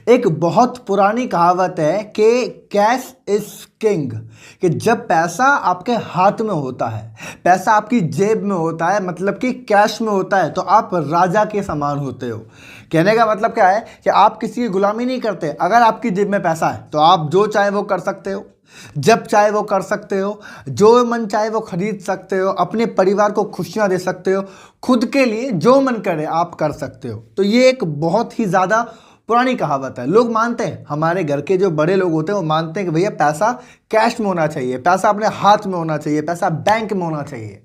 एक बहुत पुरानी कहावत है कि कैश इज किंग। कि जब पैसा आपके हाथ में होता है, पैसा आपकी जेब में होता है, मतलब कि कैश में होता है, तो आप राजा के समान होते हो। कहने का मतलब क्या है कि आप किसी की गुलामी नहीं करते। अगर आपकी जेब में पैसा है तो आप जो चाहे वो कर सकते हो, जब चाहे वो कर सकते हो, जो मन चाहे वो खरीद सकते हो, अपने परिवार को खुशियां दे सकते हो, खुद के लिए जो मन करे आप कर सकते हो। तो ये एक बहुत ही ज़्यादा पुरानी कहावत है। लोग मानते हैं, हमारे घर के जो बड़े लोग होते हैं वो मानते हैं कि भैया पैसा कैश में होना चाहिए, पैसा अपने हाथ में होना चाहिए, पैसा बैंक में होना चाहिए।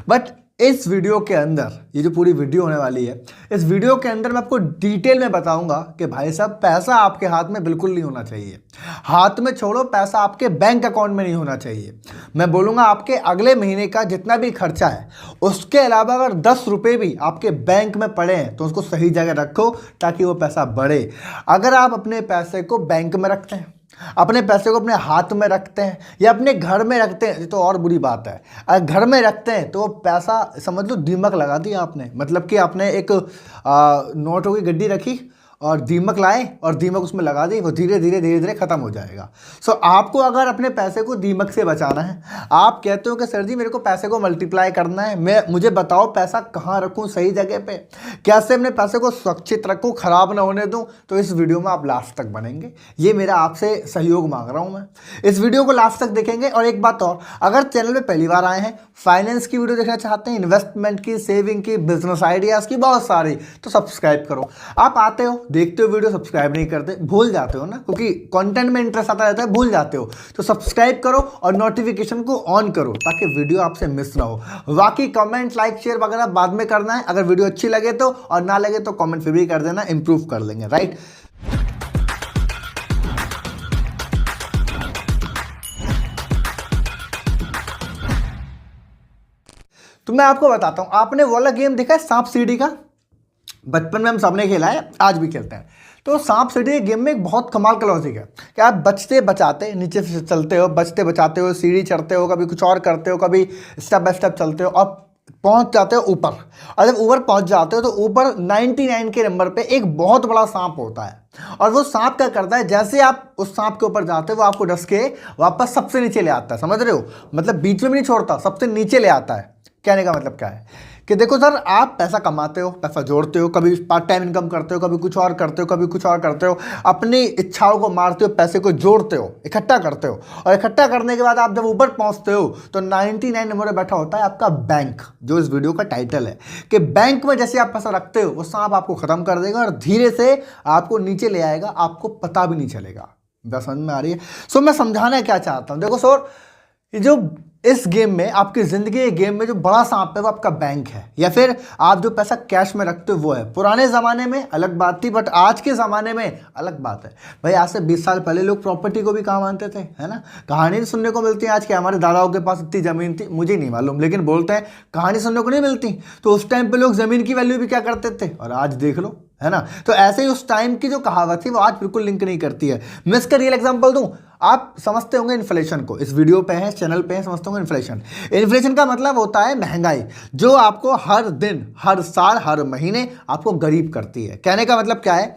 बट इस वीडियो के अंदर, ये जो पूरी वीडियो होने वाली है, इस वीडियो के अंदर मैं आपको डिटेल में बताऊंगा कि भाई साहब पैसा आपके हाथ में बिल्कुल नहीं होना चाहिए। हाथ में छोड़ो, पैसा आपके बैंक अकाउंट में नहीं होना चाहिए। मैं बोलूंगा आपके अगले महीने का जितना भी खर्चा है उसके अलावा अगर 10 रुपये भी आपके बैंक में पड़े हैं तो उसको सही जगह रखो ताकि वो पैसा बढ़े। अगर आप अपने पैसे को बैंक में रखते हैं, अपने पैसे को अपने हाथ में रखते हैं या अपने घर में रखते हैं, ये तो और बुरी बात है। अगर घर में रखते हैं तो पैसा समझ लो दीमक लगा दिया आपने। मतलब कि आपने एक नोटों की गड्डी रखी और दीमक लाए और दीमक उसमें लगा दी, वो धीरे धीरे खत्म हो जाएगा। सो आपको अगर अपने पैसे को दीमक से बचाना है, आप कहते हो कि सर जी मेरे को पैसे को मल्टीप्लाई करना है, मुझे बताओ पैसा कहाँ रखूँ सही जगह पे, कैसे अपने पैसे को सुरक्षित रखूँ, खराब ना होने दूँ, तो इस वीडियो में आप लास्ट तक बनेंगे। ये मेरा आपसे सहयोग मांग रहा हूँ मैं। इस वीडियो को लास्ट तक देखेंगे। और एक बात और, अगर चैनल पे पहली बार आए हैं, फाइनेंस की वीडियो देखना चाहते हैं, इन्वेस्टमेंट की, सेविंग की, बिजनेस आइडियाज़ की, बहुत सारी, तो सब्सक्राइब करो। आप आते हो, देखते हो वीडियो, सब्सक्राइब नहीं करते, भूल जाते हो ना, क्योंकि कंटेंट में इंटरेस्ट आता रहता है, भूल जाते हो। तो सब्सक्राइब करो और नोटिफिकेशन को ऑन करो ताकि वीडियो आपसे मिस ना हो। बाकी कमेंट, लाइक, शेयर वगैरह बाद में करना है, अगर वीडियो अच्छी लगे तो, और ना लगे तो कमेंट फिर भी कर देना, इंप्रूव कर लेंगे, राइट। तो मैं आपको बताता हूं, आपने वो वाला गेम देखा है सांप सीढ़ी का? बचपन में हम सबने खेला है, आज भी खेलते हैं। तो सांप सीढ़ी गेम में एक बहुत कमाल का लॉजिक है कि आप बचते बचाते नीचे से चलते हो, बचते बचाते हो, सीढ़ी चढ़ते हो, कभी कुछ और करते हो, कभी स्टेप बाय स्टेप चलते हो और पहुंच जाते हो ऊपर। और जब ऊपर पहुंच जाते हो तो ऊपर 99 के नंबर पे एक बहुत बड़ा सांप होता है। और वो सांप क्या करता है, जैसे आप उस सांप के ऊपर जाते हो वो आपको डस के वापस सबसे नीचे ले आता है। समझ रहे हो? मतलब बीच में भी नहीं छोड़ता, सबसे नीचे ले आता है। कहने का मतलब क्या है कि देखो सर, आप पैसा कमाते हो, पैसा जोड़ते हो, कभी पार्ट टाइम इनकम करते हो, कभी कुछ और करते हो, कभी कुछ और करते हो, अपनी इच्छाओं को मारते हो, पैसे को जोड़ते हो, इकट्ठा करते हो, और इकट्ठा करने के बाद आप जब ऊपर पहुंचते हो तो 99 नंबर पर बैठा होता है आपका बैंक, जो इस वीडियो का टाइटल है। कि बैंक में जैसे आप पैसा रखते हो वो सांप आपको खत्म कर देगा और धीरे से आपको नीचे ले आएगा, आपको पता भी नहीं चलेगा। बस समझ में आ रही है? सो मैं समझाना क्या चाहता हूँ, देखो सर, ये जो इस गेम में, आपकी ज़िंदगी के गेम में जो बड़ा सांप है वो आपका बैंक है, या फिर आप जो पैसा कैश में रखते हो वो है। पुराने ज़माने में अलग बात थी, बट आज के ज़माने में अलग बात है। भाई आज से 20 साल पहले लोग प्रॉपर्टी को भी काम मानते थे, है ना। कहानी सुनने को मिलती है आज के, हमारे दादाओं के पास इतनी ज़मीन थी, मुझे नहीं मालूम, लेकिन बोलते हैं कहानी सुनने को नहीं मिलती। तो उस टाइम पर लोग ज़मीन की वैल्यू भी क्या करते थे, और आज देख लो, है ना। तो ऐसे ही उस टाइम की जो कहावत थी वो आज बिल्कुल लिंक नहीं करती है। मैं इसका रियल एग्जांपल दूं, आप समझते होंगे इन्फ्लेशन को, इस वीडियो पे है, चैनल पे है, समझते होंगे इन्फ्लेशन। इन्फ्लेशन का मतलब होता है महंगाई, जो आपको हर दिन, हर साल, हर महीने आपको गरीब करती है। कहने का मतलब क्या है,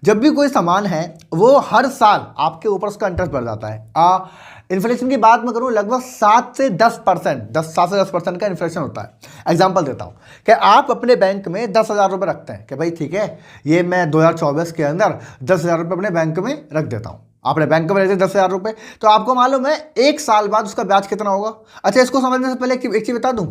जब भी कोई सामान है वो हर साल आपके ऊपर उसका इंटरेस्ट बढ़ जाता है। इन्फ्लेशन की बात मैं करूं, लगभग 7 से 10% 7 से 10% का इन्फ्लेशन होता है। एग्जांपल देता हूं कि आप अपने बैंक में 10,000 रुपये रखते हैं कि भाई ठीक है, ये मैं 2024 के अंदर 10,000 रुपये अपने बैंक में रख देता हूं। आपने बैंक में रखते 10,000 रुपये, तो आपको मालूम है 1 साल बाद उसका ब्याज कितना होगा। अच्छा, इसको समझने से पहले एक चीज़ बता दूं,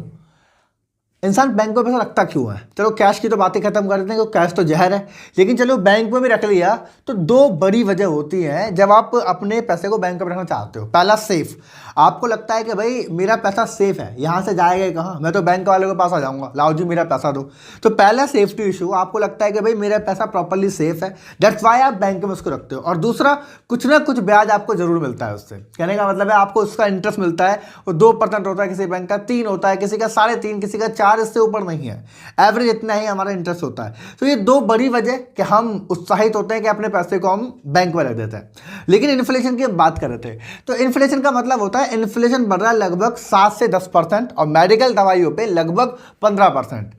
इंसान बैंक में पैसा रखता क्यों है? चलो कैश की तो बातें खत्म कर देते हैं, कैश तो जहर है, लेकिन चलो बैंक में भी रख लिया तो 2 बड़ी वजह होती है जब आप अपने पैसे को बैंक में रखना चाहते हो। पहला, सेफ। आपको लगता है कि भाई मेरा पैसा सेफ है, यहाँ से जाएगा कहाँ, मैं तो बैंक वाले के पास आ जाऊँगा, लाओ जी मेरा पैसा दो। तो पहला सेफ्टी इशू, आपको लगता है कि भाई मेरा पैसा प्रॉपरली सेफ है, दैट्स वाई आप बैंक में उसको रखते हो। और दूसरा, कुछ ना कुछ ब्याज आपको जरूर मिलता है उससे। कहने का मतलब है आपको उसका इंटरेस्ट मिलता है, वो 2% होता है, किसी बैंक का 3 होता है, किसी का 3.5, किसी का 4, इससे ऊपर नहीं है, एवरेज इतना ही हमारा इंटरेस्ट होता है। तो ये 2 बड़ी वजह कि हम उत्साहित होते हैं कि अपने पैसे को हम बैंक में रख देते हैं। लेकिन इन्फ्लेशन की बात कर रहे थे, तो इन्फ्लेशन का मतलब होता है इन्फ्लेशन बढ़ रहा है लगभग 7 से 10% और मेडिकल दवाइयों पे लगभग 15%।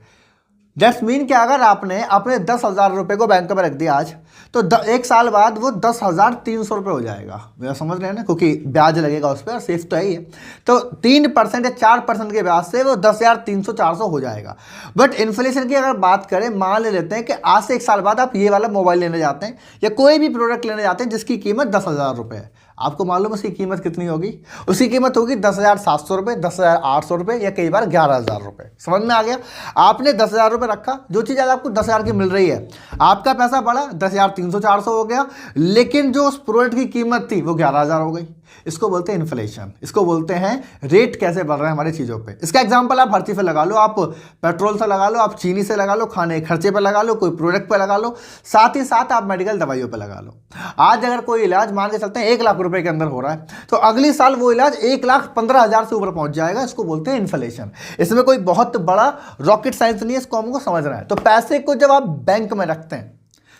दैट्स मीन कि अगर आपने अपने 10,000 रुपये को बैंक में रख दिया आज, तो 1 साल बाद वो 10,300 रुपये हो जाएगा। मेरा समझ रहे हैं ना, क्योंकि ब्याज लगेगा उस पर और सेफ तो है ही है। तो 3% या 4% के ब्याज से वो 10,300 400 हो जाएगा। बट इन्फ्लेशन की अगर बात करें, मान लेते हैं कि आज से 1 साल बाद आप ये वाला मोबाइल लेने जाते हैं या कोई भी प्रोडक्ट लेने जाते हैं जिसकी कीमत 10,000 रुपये है। आपको मालूम है उसकी कीमत कितनी होगी? उसकी कीमत होगी 10,700 रुपये, 10,800 रुपये या कई बार 11,000 रुपये। समझ में आ गया? आपने 10,000 रुपये रखा, जो चीज़ आज आपको 10,000 की मिल रही है, आपका पैसा बढ़ा 10,300 400 हो गया, लेकिन जो उस प्रोडक्ट की कीमत थी वो 11,000 हो गई। इसको बोलते हैं इन्फ्लेशन। इसको बोलते हैं रेट कैसे बढ़ रहे हैं हमारी चीज़ों पे। इसका एग्जांपल आप हर चीज़ पे लगा लो, आप पेट्रोल से लगा लो, आप चीनी से लगा लो, खाने के खर्चे पे लगा लो, कोई प्रोडक्ट पे लगा लो, साथ ही साथ आप मेडिकल दवाइयों पे लगा लो। आज अगर कोई इलाज मान के चलते हैं 1 लाख रुपए के अंदर हो रहा है, तो अगले साल वो इलाज 1,15,000 से ऊपर पहुंच जाएगा। इसको बोलते हैं इन्फ्लेशन। इसमें कोई बहुत बड़ा रॉकेट साइंस नहीं है, इसको हमको समझना है। तो पैसे को जब आप बैंक में रखते हैं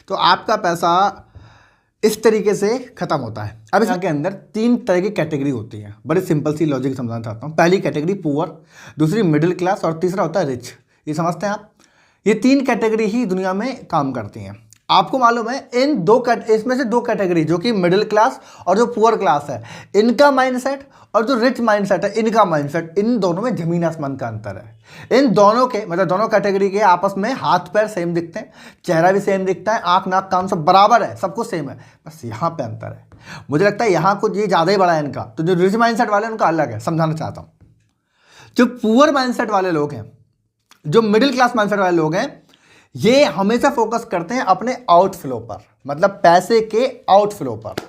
तो आपका पैसा इस तरीके से खत्म होता है। अब इसके अंदर 3 तरह की कैटेगरी होती है। बड़ी सिंपल सी लॉजिक समझाना चाहता हूँ। पहली कैटेगरी पुअर, दूसरी मिडिल क्लास और तीसरा होता है रिच। ये समझते हैं आप? ये 3 कैटेगरी ही दुनिया में काम करती हैं। आपको मालूम है इसमें से 2 कैटेगरी, जो कि मिडिल क्लास और जो पुअर क्लास है, इनका माइंडसेट और जो रिच माइंडसेट है इनका माइंडसेट, इन दोनों में जमीन आसमान का अंतर है। इन दोनों के मतलब दोनों कैटेगरी के आपस में हाथ पैर सेम दिखते हैं, चेहरा भी सेम दिखता है, आंख नाक कान सब बराबर है, सब कुछ सेम है, बस यहाँ पे अंतर है। मुझे लगता है यहाँ कुछ ये ज़्यादा ही बड़ा है इनका। तो जो रिच माइंडसेट वाले हैं उनका अलग है, समझाना चाहता हूँ। जो पुअर माइंडसेट वाले लोग हैं, जो मिडिल क्लास माइंडसेट वाले लोग हैं, ये हमेशा फोकस करते हैं अपने आउटफ्लो पर, मतलब पैसे के आउटफ्लो पर।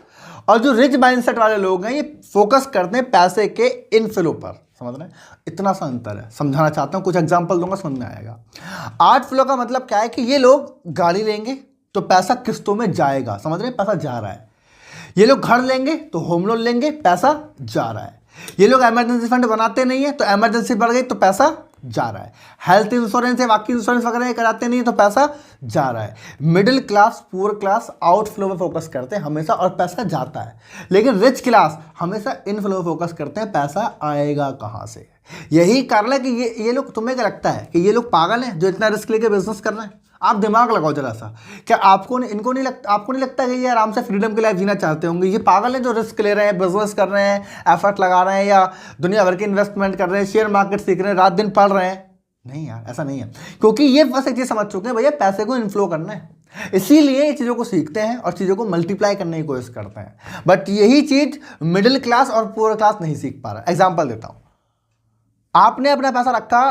और जो रिच माइंडसेट वाले लोग हैं, ये फोकस करते हैं पैसे के इनफ्लो पर। समझ रहे हैं? इतना सा अंतर है, समझाना चाहता हूं, कुछ एग्जांपल दूंगा, समझ में आएगा। आउटफ्लो का मतलब क्या है कि ये लोग गाड़ी लेंगे तो पैसा किस्तों में जाएगा, समझ रहे हैं? पैसा जा रहा है। ये लोग घर लेंगे तो होम लोन लेंगे, पैसा जा रहा है। ये लोग इमरजेंसी फंड बनाते नहीं है तो इमरजेंसी बढ़ गई तो पैसा जा रहा है। हेल्थ इंश्योरेंस या बाकी इंश्योरेंस वगैरह कराते नहीं है तो पैसा जा रहा है। Middle class poor class outflow में फोकस करते हैं हमेशा और पैसा जाता है, लेकिन रिच क्लास हमेशा इनफ्लो में फोकस करते हैं, पैसा आएगा कहाँ से। यही कारण है कि ये लोग, तुम्हें क्या लगता है कि ये लोग पागल हैं जो इतना रिस्क लेके बिजनेस कर रहे हैं? आप दिमाग लगाओ जरा सा। क्या आपको नहीं लगता कि ये आराम से फ्रीडम की लाइफ जीना चाहते होंगे? ये पागल हैं जो रिस्क ले रहे हैं, बिजनेस कर रहे हैं, एफर्ट लगा रहे हैं, या दुनिया भर की इन्वेस्टमेंट कर रहे हैं, शेयर मार्केट सीख रहे हैं, रात दिन पढ़ रहे हैं? नहीं यार, ऐसा नहीं है। क्योंकि ये बस एक चीज़ समझ चुके हैं, भैया पैसे को इन्फ्लो करना है, इसीलिए ये चीज़ों को सीखते हैं और चीज़ों को मल्टीप्लाई करने की कोशिश करते हैं। बट यही चीज़ मिडिल क्लास और पुअर क्लास नहीं सीख पा रहा। एग्जाम्पल देता हूँ। आपने अपना पैसा रखा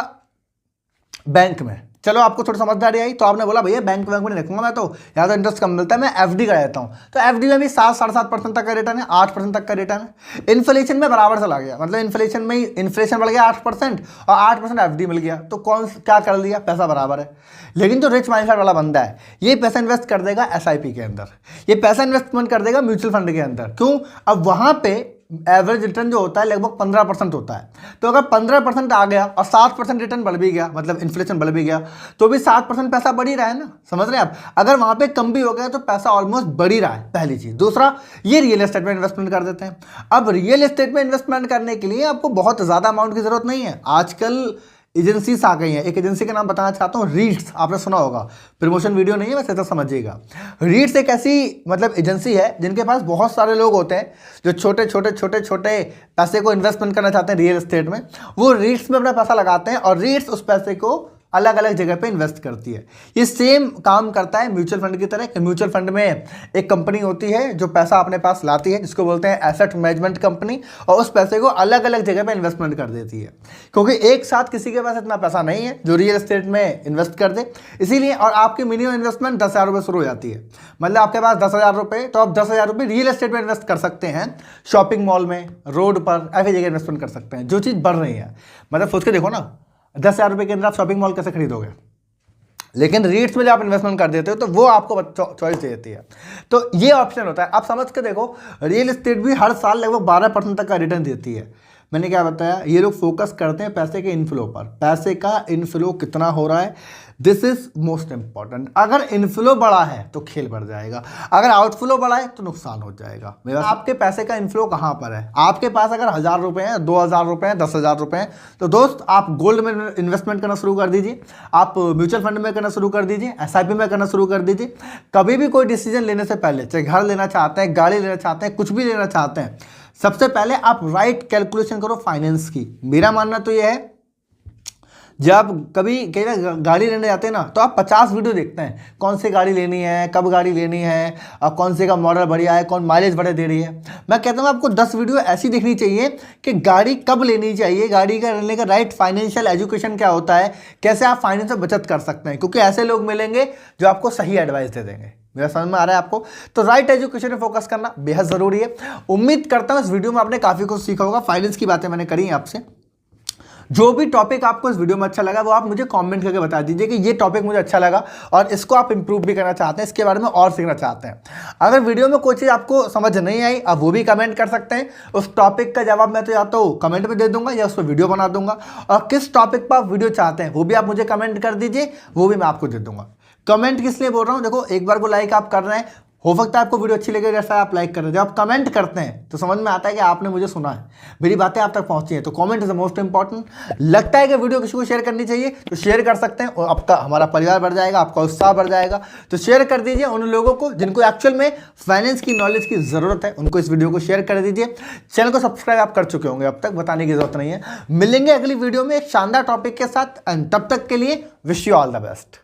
बैंक में, चलो आपको थोड़ी समझदारी आई तो आपने बोला भैया बैंक में नहीं रखूंगा मैं, तो यहाँ तो इंटरेस्ट कम मिलता है, मैं एफडी कर देता हूँ। तो एफडी में भी 7-7.5% तक का रिटर्न है, 8% तक का रिटर्न है। इन्फ्लेशन में बराबर चला गया, मतलब इन्फ्लेशन में ही इन्फ्लेशन बढ़ गया 8% और 8% एफडी मिल गया, तो कौन क्या कर लिया, पैसा बराबर है। लेकिन जो रिच माइंडसेट वाला बंदा है, ये पैसा इन्वेस्ट कर देगा एसआईपी के अंदर, ये पैसा इन्वेस्टमेंट कर देगा म्यूचुअल फंड के अंदर। क्यों? अब वहाँ पे एवरेज रिटर्न जो होता है लगभग 15% होता है। तो अगर 15% आ गया और 7% रिटर्न बढ़ भी गया, मतलब इन्फ्लेशन बढ़ भी गया, तो भी 7% पैसा बढ़ ही रहा है ना। समझ रहे हैं आप? अगर वहाँ पे कम भी हो गया तो पैसा ऑलमोस्ट बढ़ ही रहा है, पहली चीज़। दूसरा, ये रियल एस्टेट में इन्वेस्टमेंट कर देते हैं। अब रियल एस्टेट में इन्वेस्टमेंट करने के लिए आपको बहुत ज़्यादा अमाउंट की जरूरत नहीं है। आजकल एजेंसीज आ गई हैं। एक एजेंसी का नाम बताना चाहता हूँ, रीट्स, आपने सुना होगा। प्रमोशन वीडियो नहीं है, वैसे तो समझिएगा। रीट्स एक ऐसी मतलब एजेंसी है जिनके पास बहुत सारे लोग होते हैं जो छोटे पैसे को इन्वेस्टमेंट करना चाहते हैं रियल एस्टेट में। वो रीट्स में अपना पैसा लगाते हैं और रीट्स उस पैसे को अलग अलग जगह पे इन्वेस्ट करती है। ये सेम काम करता है म्यूचुअल फंड की तरह। म्यूचुअल फंड में एक कंपनी होती है जो पैसा अपने पास लाती है, जिसको बोलते हैं एसेट मैनेजमेंट कंपनी, और उस पैसे को अलग अलग जगह पे इन्वेस्टमेंट कर देती है, क्योंकि एक साथ किसी के पास इतना पैसा नहीं है जो रियल एस्टेट में इन्वेस्ट कर दे। इसीलिए, और आपकी मिनिमम इन्वेस्टमेंट 10,000 रुपये शुरू हो जाती है। मतलब आपके पास 10,000 रुपये, तो आप 10,000 रुपये रियल एस्टेट में इन्वेस्ट कर सकते हैं, शॉपिंग मॉल में, रोड पर, ऐसी जगह इन्वेस्टमेंट कर सकते हैं जो चीज़ बढ़ रही है। मतलब सोच के देखो ना, 10,000 रुपये के अंदर आप शॉपिंग मॉल कैसे खरीदोगे? लेकिन रीट्स में जब आप इन्वेस्टमेंट कर देते हो तो वो आपको चॉइस दे देती है। तो ये ऑप्शन होता है। आप समझ के देखो, रियल एस्टेट भी हर साल लगभग 12% तक का रिटर्न देती है। मैंने क्या बताया, ये लोग फोकस करते हैं पैसे के इनफ्लो पर, पैसे का इनफ्लो कितना हो रहा है, दिस इज मोस्ट इंपॉर्टेंट। अगर इनफ्लो बढ़ा है तो खेल बढ़ जाएगा, अगर आउटफ्लो बढ़ा है तो नुकसान हो जाएगा। मेरा आपके पैसे का इनफ्लो कहाँ पर है, आपके पास अगर 1000 रुपये हैं, 2000 रुपये हैं, 10,000 रुपये हैं, तो दोस्त आप गोल्ड में इन्वेस्टमेंट करना शुरू कर दीजिए, आप म्यूचुअल फंड में करना शुरू कर दीजिए, SIP में करना शुरू कर दीजिए। कभी भी कोई डिसीजन लेने से पहले, चाहे घर लेना चाहते हैं, गाड़ी लेना चाहते हैं, कुछ भी लेना चाहते हैं, सबसे पहले आप राइट कैलकुलेशन करो फाइनेंस की। मेरा मानना तो यह है, जब कभी कहीं ना गाड़ी लेने जाते हैं ना, तो आप 50 वीडियो देखते हैं, कौन सी गाड़ी लेनी है, कब गाड़ी लेनी है, और कौन से का मॉडल बढ़िया है, कौन माइलेज बढ़िया दे रही है। मैं कहता हूँ आपको 10 वीडियो ऐसी देखनी चाहिए कि गाड़ी कब लेनी चाहिए, गाड़ी का लेने का राइट फाइनेंशियल एजुकेशन क्या होता है, कैसे आप फाइनेंस में बचत कर सकते हैं, क्योंकि ऐसे लोग मिलेंगे जो आपको सही एडवाइस दे देंगे। मेरा समझ में आ रहा है आपको? तो राइट एजुकेशन में फोकस करना बेहद ज़रूरी है। उम्मीद करता हूँ इस वीडियो में आपने काफ़ी कुछ सीखा होगा। फाइनेंस की बातें मैंने करी हैं आपसे। जो भी टॉपिक आपको इस वीडियो में अच्छा लगा वो आप मुझे कमेंट करके बता दीजिए कि ये टॉपिक मुझे अच्छा लगा और इसको आप इंप्रूव भी करना चाहते हैं, इसके बारे में और सीखना चाहते हैं। अगर वीडियो में कोई चीज़ आपको समझ नहीं आई, आप वो भी कमेंट कर सकते हैं। उस टॉपिक का जवाब मैं तो या तो कमेंट में दे दूंगा या उस पर वीडियो बना दूंगा, और किस टॉपिक पर आप वीडियो चाहते हैं वो भी आप मुझे कमेंट कर दीजिए, वो भी मैं आपको दे दूंगा। कमेंट किस लिए बोल रहा हूँ, देखो एक बार को लाइक आप कर रहे हैं, हो सकता है आपको वीडियो अच्छी लगे, जैसा आप लाइक कर रहे हैं। जब आप कमेंट करते हैं तो समझ में आता है कि आपने मुझे सुना है, मेरी बातें आप तक पहुंची हैं। तो comment is the most important. लगता है कि वीडियो किसी को शेयर करनी चाहिए तो शेयर कर सकते हैं, और आपका हमारा परिवार बढ़ जाएगा, आपका उत्साह बढ़ जाएगा। तो शेयर कर दीजिए उन लोगों को जिनको एक्चुअल में फाइनेंस की नॉलेज की ज़रूरत है, उनको इस वीडियो को शेयर कर दीजिए। चैनल को सब्सक्राइब आप कर चुके होंगे, अब तक बताने की जरूरत नहीं है। मिलेंगे अगली वीडियो में एक शानदार टॉपिक के साथ, एंड तब तक के लिए wish you all the best.